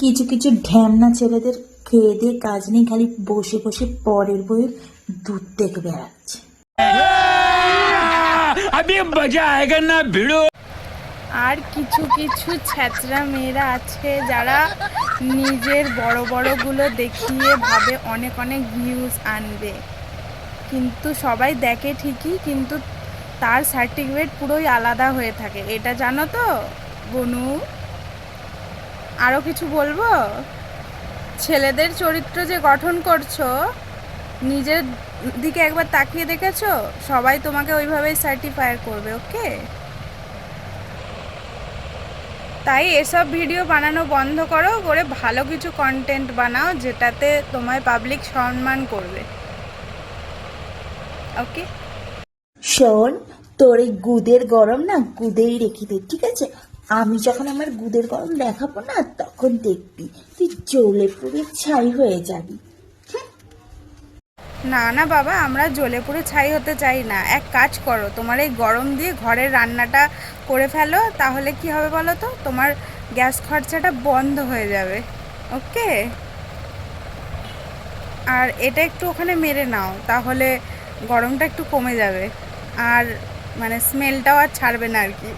কিছু কিছু ঢ্যামনা ছেলেদের খেয়ে দিয়ে কাজ নেই, খালি বসে বসে পরের বইয়ের দুধ দেখে বেড়াচ্ছে। আর কিছু কিছু ছ্যাচরা মেয়েরা আছে যারা নিজের বড় বড়গুলো দেখিয়ে ভাবে অনেক অনেক ভিউজ আনবে, কিন্তু সবাই দেখে ঠিকই, কিন্তু তার সার্টিফিকেট পুরোই আলাদা হয়ে থাকে। এটা জানো তো বনু? আরও কিছু বলবো? ছেলেদের চরিত্র যে গঠন করছো, নিজের দিকে একবার তাকিয়ে দেখেছো? সবাই তোমাকে ওইভাবেই সার্টিফাই করবে, ওকে? তাই এসব ভিডিও বানানো বন্ধ করো, করে ভালো কিছু কন্টেন্ট বানাও যেটাতে তোমায় পাবলিক সম্মান করবে, ওকে? শোন, তোর এই গুদের গরম না গুদেই রেখে দে, ঠিক আছে? আমি যখন আমার গুদের গরম দেখাবো না, তখন দেখবি তুই জ্বলে পুড়ে ছাই হয়ে যাবি। না না বাবা, আমরা জ্বলে পুড়ে ছাই হতে চাই না। এক কাজ করো, তোমার এই গরম দিয়ে ঘরের রান্নাটা করে ফেলো, তাহলে কি হবে বলো তো? তোমার গ্যাস খরচাটা বন্ধ হয়ে যাবে, ওকে? আর এটা একটু ওখানে মেরে নাও, তাহলে গরমটা একটু কমে যাবে, আর মানে স্মেলটাও আর ছাড়বে না আর কি।